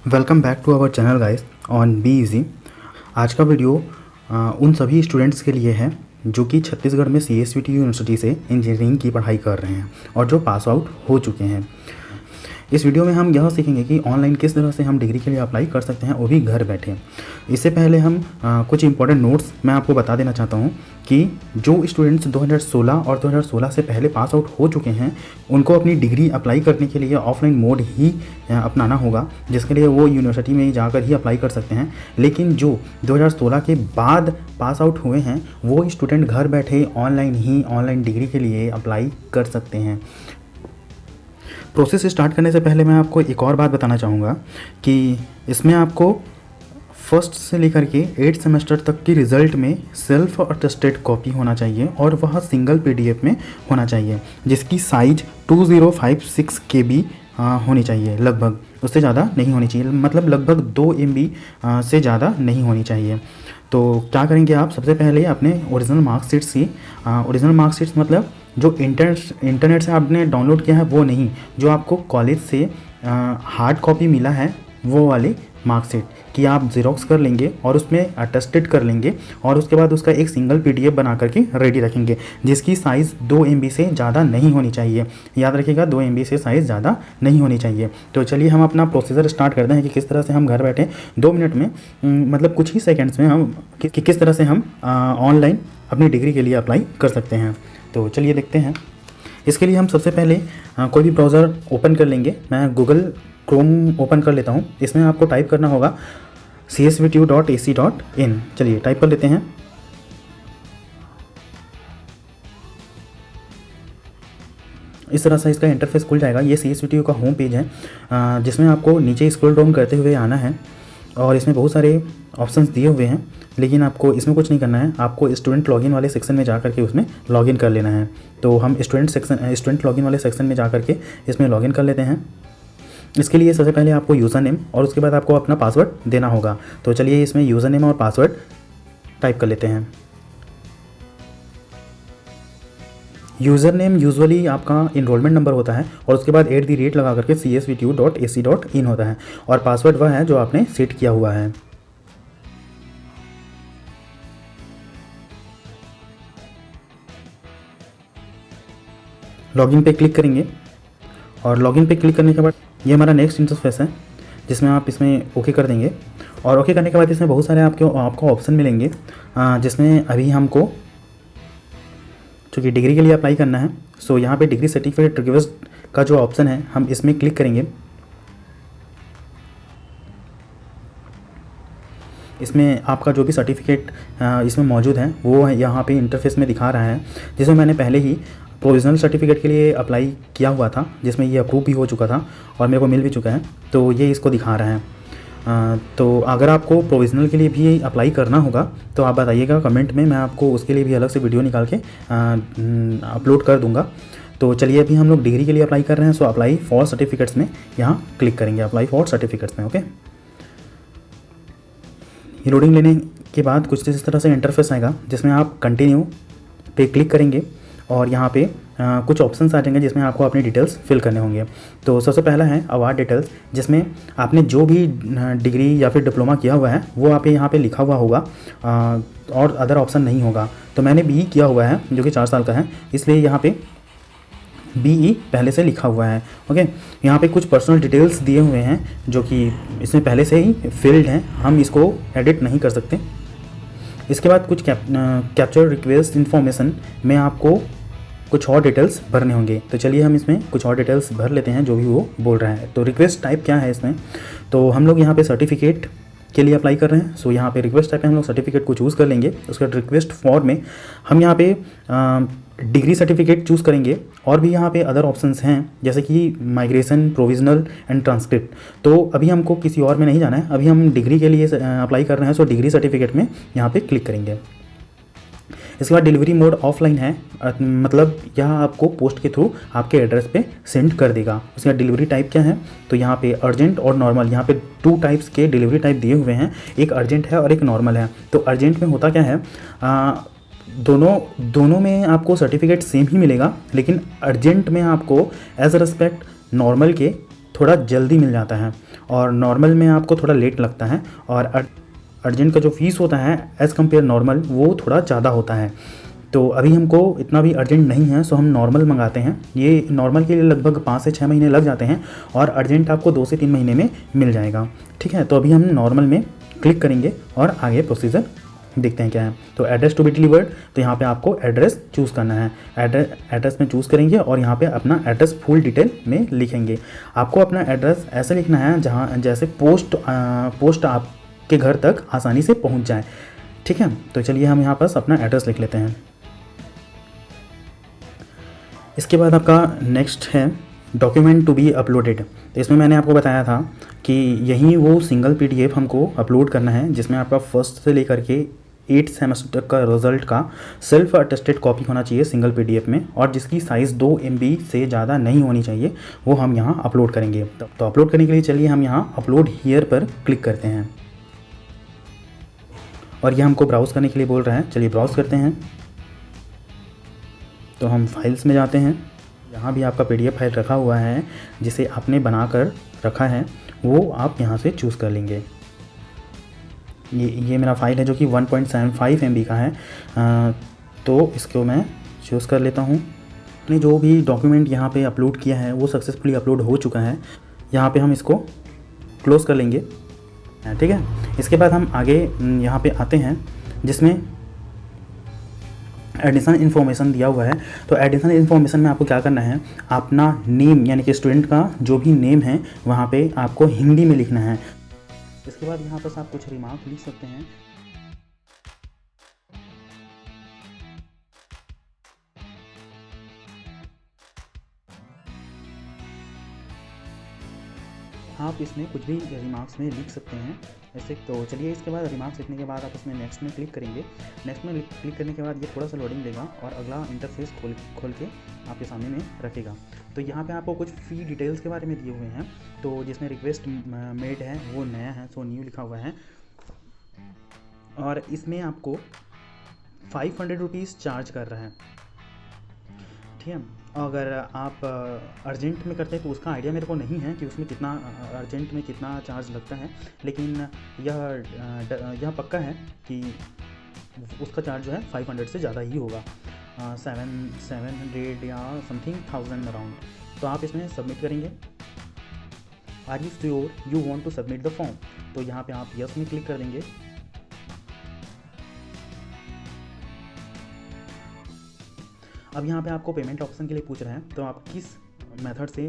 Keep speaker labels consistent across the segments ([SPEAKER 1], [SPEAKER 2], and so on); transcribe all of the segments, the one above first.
[SPEAKER 1] Welcome back to our channel guys on be easy. आज का video उन सभी स्टूडेंट्स के लिए है जो कि छत्तीसगढ़ में CSVT यूनिवर्सिटी से इंजीनियरिंग की पढ़ाई कर रहे हैं और जो पास आउट हो चुके हैं। इस वीडियो में हम यह सीखेंगे कि ऑनलाइन किस तरह से हम डिग्री के लिए अप्लाई कर सकते हैं, वो भी घर बैठे। इससे पहले हम कुछ इंपॉर्टेंट नोट्स मैं आपको बता देना चाहता हूं कि जो स्टूडेंट्स 2016 और 2016 से पहले पास आउट हो चुके हैं उनको अपनी डिग्री अप्लाई करने के लिए ऑफलाइन मोड ही अपनाना होगा, जिसके लिए वो यूनिवर्सिटी में जाकर ही अप्लाई कर सकते हैं। लेकिन जो 2016 के बाद पास आउट हुए हैं वो स्टूडेंट घर बैठे ऑनलाइन डिग्री के लिए अप्लाई कर सकते हैं। प्रोसेस स्टार्ट करने से पहले मैं आपको एक और बात बताना चाहूँगा कि इसमें आपको फर्स्ट से लेकर के 8th सेमेस्टर तक की रिज़ल्ट में सेल्फ अटेस्टेड कॉपी होना चाहिए और वह सिंगल PDF में होना चाहिए, जिसकी साइज 2056 KB होनी चाहिए। लगभग उससे ज़्यादा नहीं होनी चाहिए, मतलब लगभग 2 MB से ज़्यादा नहीं होनी चाहिए। तो क्या करेंगे आप, सबसे पहले अपने ओरिजिनल मार्कशीट्स की ओरिजिनल मार्कशीट्स मतलब जो इंटरनेट से आपने डाउनलोड किया है वो नहीं, जो आपको कॉलेज से हार्ड कॉपी मिला है वो वाली मार्कशीट कि आप ज़ेरॉक्स कर लेंगे और उसमें अटेस्टेड कर लेंगे और उसके बाद उसका एक सिंगल PDF बना करके रेडी रखेंगे, जिसकी साइज़ 2 MB से ज़्यादा नहीं होनी चाहिए। याद रखिएगा, 2 MB से साइज़ ज़्यादा नहीं होनी चाहिए। तो चलिए हम अपना प्रोसीजर स्टार्ट करते हैं कि किस तरह से हम घर बैठे 2 मिनट में मतलब कुछ ही सेकेंड्स में हम किस तरह से हम ऑनलाइन अपनी डिग्री के लिए अप्लाई कर सकते हैं। तो चलिए देखते हैं। इसके लिए हम सबसे पहले कोई भी ब्राउज़र ओपन कर लेंगे। मैं गूगल क्रोम ओपन कर लेता हूँ। इसमें आपको टाइप करना होगा csvtu.ac.in। चलिए टाइप कर लेते हैं। इस तरह से इसका इंटरफेस खुल जाएगा। ये CSVTU का होम पेज है, जिसमें आपको नीचे स्क्रॉल डाउन करते हुए आना है और इसमें बहुत सारे ऑप्शंस दिए हुए हैं, लेकिन आपको इसमें कुछ नहीं करना है। आपको स्टूडेंट लॉगिन वाले सेक्शन में जा करके उसमें लॉगिन कर लेना है। तो हम स्टूडेंट लॉगिन वाले सेक्शन में जा करके इसमें लॉगिन कर लेते हैं। इसके लिए सबसे पहले आपको यूज़र नेम और उसके बाद आपको अपना पासवर्ड देना होगा। तो चलिए इसमें यूज़र नेम और पासवर्ड टाइप कर लेते हैं। यूज़र नेम यूजुअली आपका इनरोलमेंट नंबर होता है और उसके बाद @ लगा करके csvtu.ac.in होता है और पासवर्ड वह है जो आपने सेट किया हुआ है। लॉगिन पे क्लिक करेंगे और लॉगिन पे क्लिक करने के बाद ये हमारा नेक्स्ट इंटरफेस है, जिसमें आप इसमें ओके कर देंगे। और ओके करने के बाद इसमें बहुत सारे आपको ऑप्शन मिलेंगे, जिसमें अभी हमको चूँकि डिग्री के लिए अप्लाई करना है, सो यहाँ पे डिग्री सर्टिफिकेट रिक्वेस्ट का जो ऑप्शन है हम इसमें क्लिक करेंगे। इसमें आपका जो भी सर्टिफिकेट इसमें मौजूद है वो यहाँ पे इंटरफेस में दिखा रहा है, जिसमें मैंने पहले ही प्रोविज़नल सर्टिफिकेट के लिए अप्लाई किया हुआ था, जिसमें ये अप्रूव भी हो चुका था और मेरे को मिल भी चुका है। तो ये इसको दिखा रहा है। तो अगर आपको प्रोविज़नल के लिए भी अप्लाई करना होगा तो आप बताइएगा कमेंट में, मैं आपको उसके लिए भी अलग से वीडियो निकाल के अपलोड कर दूँगा। तो चलिए अभी हम लोग डिग्री के लिए अप्लाई कर रहे हैं, सो अप्लाई फॉर सर्टिफिकेट्स में यहाँ क्लिक करेंगे, अप्लाई फॉर सर्टिफिकेट्स में। ओके, लोडिंग लेने के बाद कुछ इस तरह से इंटरफेस आएगा, जिसमें आप कंटिन्यू पे क्लिक करेंगे और यहाँ पे कुछ ऑप्शंस आ जाएंगे जिसमें आपको अपनी डिटेल्स फिल करने होंगे। तो सबसे पहला है अवार्ड डिटेल्स, जिसमें आपने जो भी डिग्री या फिर डिप्लोमा किया हुआ है वो आप यहाँ पे लिखा हुआ होगा और अदर ऑप्शन नहीं होगा। तो मैंने BE किया हुआ है जो कि 4 साल का है, इसलिए यहाँ पे BE पहले से लिखा हुआ है। ओके, यहाँ पे कुछ पर्सनल डिटेल्स दिए हुए हैं जो कि इसमें पहले से ही फिल्ड हैं, हम इसको एडिट नहीं कर सकते। इसके बाद कुछ कैप्चर रिक्वेस्ट इन्फॉर्मेशन में आपको कुछ और डिटेल्स भरने होंगे। तो चलिए हम इसमें कुछ और डिटेल्स भर लेते हैं जो भी वो बोल रहा है। तो रिक्वेस्ट टाइप क्या है इसमें, तो हम लोग यहाँ पे सर्टिफिकेट के लिए अप्लाई कर रहे हैं, सो यहाँ पे रिक्वेस्ट टाइप में हम लोग सर्टिफिकेट को चूज़ कर लेंगे। उसके रिक्वेस्ट फॉर्म में हम यहाँ पे डिग्री सर्टिफिकेट चूज़ करेंगे और भी यहाँ पे अदर ऑप्शंस हैं जैसे कि माइग्रेशन, प्रोविजनल एंड ट्रांसक्रिप्ट। तो अभी हमको किसी और में नहीं जाना है, अभी हम डिग्री के लिए अप्लाई कर रहे हैं, सो डिग्री सर्टिफिकेट में यहाँ पे क्लिक करेंगे। इसके बाद डिलीवरी मोड ऑफलाइन है, मतलब यह आपको पोस्ट के थ्रू आपके एड्रेस पे सेंड कर देगा। उसका डिलीवरी टाइप क्या है, तो यहाँ पे अर्जेंट और नॉर्मल, यहाँ पे 2 टाइप्स के डिलीवरी टाइप दिए हुए हैं, एक अर्जेंट है और एक नॉर्मल है। तो अर्जेंट में होता क्या है, दोनों में आपको सर्टिफिकेट सेम ही मिलेगा, लेकिन अर्जेंट में आपको एज रिस्पेक्ट नॉर्मल के थोड़ा जल्दी मिल जाता है और नॉर्मल में आपको थोड़ा लेट लगता है। और अर्जेंट का जो फ़ीस होता है एज़ कम्पेयर नॉर्मल वो थोड़ा ज़्यादा होता है। तो अभी हमको इतना भी अर्जेंट नहीं है, सो हम नॉर्मल मंगाते हैं। ये नॉर्मल के लिए लगभग 5 से 6 महीने लग जाते हैं और अर्जेंट आपको 2 से 3 महीने में मिल जाएगा। ठीक है, तो अभी हम नॉर्मल में क्लिक करेंगे और आगे प्रोसीजर देखते हैं क्या है। तो एड्रेस टू बी डिलीवर्ड, तो यहाँ पे आपको एड्रेस चूज़ करना है। एड्रेस में चूज़ करेंगे और यहाँ पे अपना एड्रेस फुल डिटेल में लिखेंगे। आपको अपना एड्रेस ऐसे लिखना है जहाँ जैसे पोस्ट आपके घर तक आसानी से पहुँच जाए। ठीक है, तो चलिए हम यहाँ पर अपना एड्रेस लिख लेते हैं। इसके बाद आपका नेक्स्ट है डॉक्यूमेंट टू बी अपलोडेड। तो इसमें मैंने आपको बताया था कि यही वो सिंगल PDF हमको अपलोड करना है जिसमें आपका फर्स्ट से लेकर के 8 सेमेस्टर का रिजल्ट का सेल्फ अटेस्टेड कॉपी होना चाहिए सिंगल PDF में, और जिसकी साइज़ 2 MB से ज़्यादा नहीं होनी चाहिए, वो हम यहाँ अपलोड करेंगे। तो अपलोड करने के लिए चलिए हम यहाँ अपलोड हियर पर क्लिक करते हैं और ये हमको ब्राउज़ करने के लिए बोल रहा है। चलिए ब्राउज़ करते हैं। तो हम फाइल्स में जाते हैं। यहाँ भी आपका PDF फाइल रखा हुआ है जिसे आपने बना कर रखा है, वो आप यहाँ से चूज़ कर लेंगे। ये मेरा फ़ाइल है जो कि 1.75 MB का है। तो इसको मैं चूज़ कर लेता हूँ। आपने जो भी डॉक्यूमेंट यहाँ पे अपलोड किया है वो सक्सेसफुली अपलोड हो चुका है। यहाँ पे हम इसको क्लोज़ कर लेंगे। ठीक है, इसके बाद हम आगे यहाँ पे आते हैं जिसमें एडिशनल इन्फॉर्मेशन दिया हुआ है। तो एडिशनल इन्फॉर्मेशन में आपको क्या करना है, अपना नेम यानी कि स्टूडेंट का जो भी नेम है वहाँ पे आपको हिंदी में लिखना है। इसके बाद यहाँ पर आप कुछ रिमार्क लिख सकते हैं। आप इसमें कुछ भी रिमार्क्स में लिख सकते हैं ऐसे। तो चलिए इसके बाद रिमार्क्स लिखने के बाद आप इसमें नेक्स्ट में क्लिक करेंगे। नेक्स्ट में क्लिक करने के बाद ये थोड़ा सा लोडिंग लेगा और अगला इंटरफेस खोल के आपके सामने में रखेगा। तो यहाँ पे आपको कुछ फी डिटेल्स के बारे में दिए हुए हैं। तो जिसमें रिक्वेस्ट मेड है वो नया है, सो न्यू लिखा हुआ है, और इसमें आपको 500 रुपीज़ चार्ज कर रहा है। ठीक है, अगर आप अर्जेंट में करते हैं तो उसका आइडिया मेरे को नहीं है कि उसमें कितना अर्जेंट में कितना चार्ज लगता है, लेकिन यह पक्का है कि उसका चार्ज जो है 500 से ज़्यादा ही होगा, 700 या समथिंग 1000 अराउंड। तो आप इसमें सबमिट करेंगे। Are you sure you want to submit the form, तो यहाँ पे आप यस में क्लिक कर देंगे। अब यहाँ पे आपको पेमेंट ऑप्शन के लिए पूछ रहा है, तो आप किस मेथड से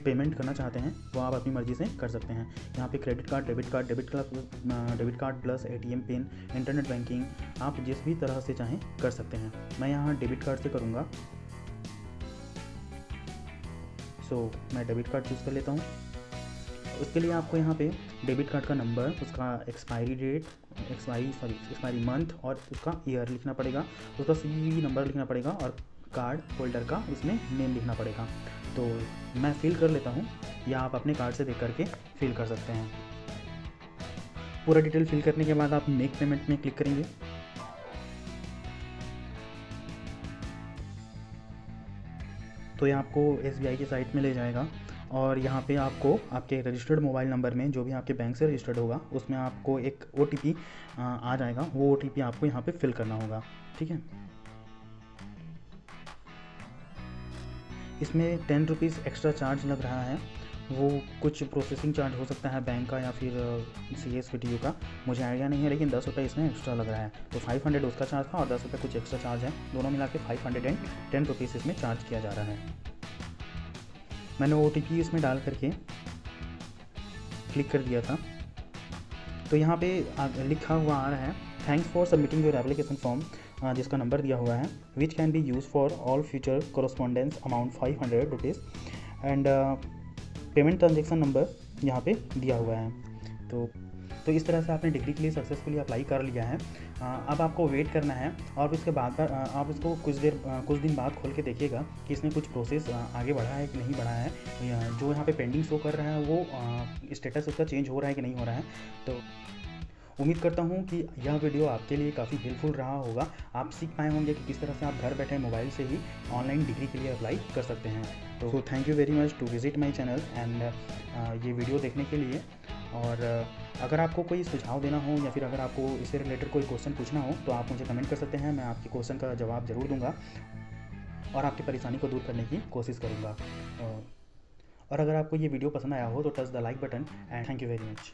[SPEAKER 1] पेमेंट करना चाहते हैं वो आप अपनी मर्ज़ी से कर सकते हैं। यहाँ पे credit card, debit card plus ATM pin, internet banking, आप जिस भी तरह से चाहें कर सकते हैं। मैं यहाँ डेबिट कार्ड से करूँगा, सो मैं डेबिट कार्ड चूज़ कर लेता हूँ। उसके लिए आपको यहाँ पे डेबिट कार्ड का नंबर, उसका एक्सपायरी मंथ और उसका ईयर लिखना पड़ेगा, उसका CVV नंबर लिखना पड़ेगा और कार्ड होल्डर का इसमें नेम लिखना पड़ेगा। तो मैं फिल कर लेता हूँ, या आप अपने कार्ड से देख करके फिल कर सकते हैं। पूरा डिटेल फिल करने के बाद आप मेक पेमेंट में क्लिक करेंगे। तो ये आपको SBI की साइट में ले जाएगा और यहाँ पे आपको आपके रजिस्टर्ड मोबाइल नंबर में जो भी आपके बैंक से रजिस्टर्ड होगा उसमें आपको एक OTP आ जाएगा। वो OTP आपको यहाँ पे फिल करना होगा। ठीक है, इसमें 10 रुपीज़ एक्स्ट्रा चार्ज लग रहा है। वो कुछ प्रोसेसिंग चार्ज हो सकता है बैंक का या फिर CSVTU का, मुझे आइडिया नहीं है, लेकिन 10 रुपये इसमें एक्स्ट्रा लग रहा है। तो 500 उसका चार्ज था और 10 रुपये कुछ एक्स्ट्रा चार्ज है, दोनों मिला के 510 रुपीज़ इसमें चार्ज किया जा रहा है। मैंने OTP इसमें डाल करके क्लिक कर दिया था। तो यहाँ पे लिखा हुआ आ रहा है, thanks for submitting your application form, जिसका नंबर दिया हुआ है, which can be use for all future correspondence amount 500 rupees and payment transaction number यहाँ पे दिया हुआ है। तो इस तरह से आपने डिग्री के लिए सक्सेसफुली अप्लाई कर लिया है। अब आपको वेट करना है और उसके बाद आप इसको कुछ दिन बाद खोल के देखिएगा कि इसमें कुछ प्रोसेस आगे बढ़ा है कि नहीं बढ़ा है। जो यहाँ पे पेंडिंग शो कर रहा है वो स्टेटस उसका चेंज हो रहा है कि नहीं हो रहा है। तो उम्मीद करता हूँ कि यह वीडियो आपके लिए काफ़ी हेल्पफुल रहा होगा। आप सीख पाए होंगे कि किस तरह से आप घर बैठे मोबाइल से ही ऑनलाइन डिग्री के लिए अप्लाई कर सकते हैं। तो thank you very much to visit my channel and ये वीडियो देखने के लिए। और अगर आपको कोई सुझाव देना हो या फिर अगर आपको इससे रिलेटेड कोई क्वेश्चन पूछना हो तो आप मुझे कमेंट कर सकते हैं। मैं आपके क्वेश्चन का जवाब ज़रूर दूंगा और आपकी परेशानी को दूर करने की कोशिश करूंगा। और अगर आपको ये वीडियो पसंद आया हो तो touch the like button and thank you very much.